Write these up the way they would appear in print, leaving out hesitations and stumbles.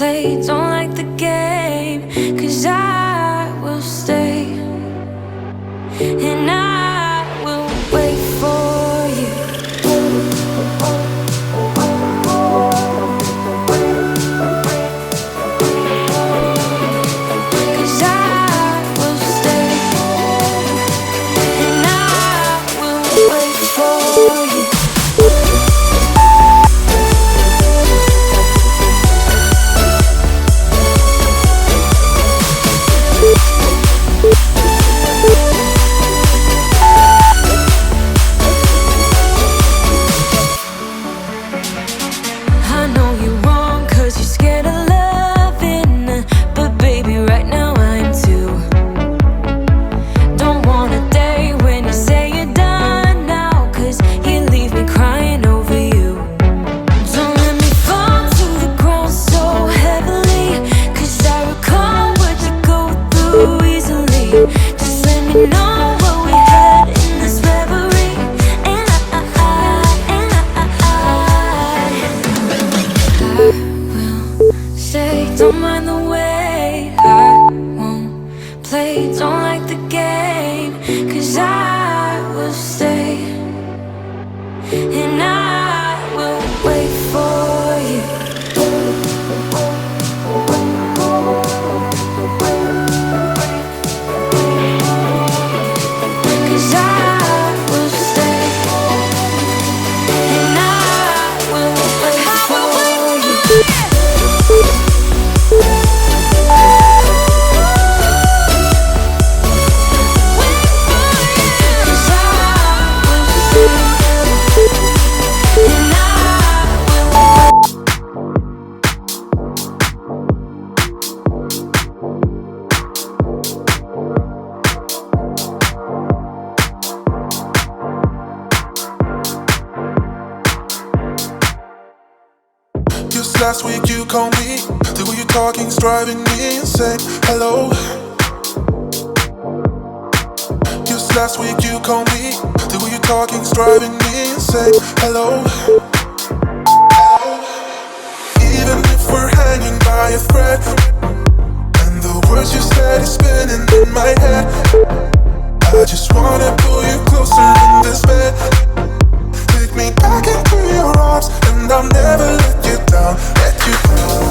play, don't like the game, 'cause I will stay and I will wait for you. 'Cause I will stay and I will wait for you. I know you're wrong, 'cause you're scared of loving, but baby, right now I am too. Don't want a day when you say you're done now, 'cause you leave me crying over you. Don't let me fall to the ground so heavily, 'cause I recall what you go through easily. Just let me know what we had in this reverie, and I will stay. Don't mind the way I won't play, don't like the game, 'cause I will stay and I will wait for you. 'Cause I will stay and I will wait for you. 'Cause I will stay and I will. Just last week you called me. The way you're talking's driving me insane. Hello. Just last week you called me. The way you're talking's driving me insane. Hello. Even if we're hanging by a thread, and the words you said is spinning in my head, I just wanna pull you closer in this bed. Take me back into your arms, and I'll never let you down. Let you down,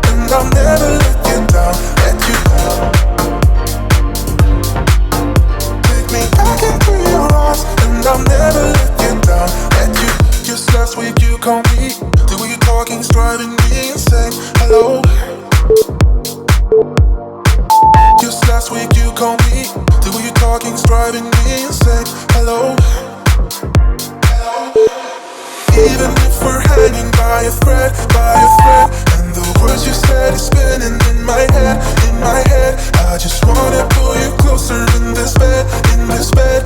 and I'll never let you down. Let you take me back into your arms, and I'll never let you down. Let you. Just last week you called me. The way you're talking's driving me insane. Hello. Just last week you called me. The way you're talking's driving me insane. Hello. Even if we're hanging by a thread, and the words you said is spinning in my head, I just wanna pull you closer in this bed,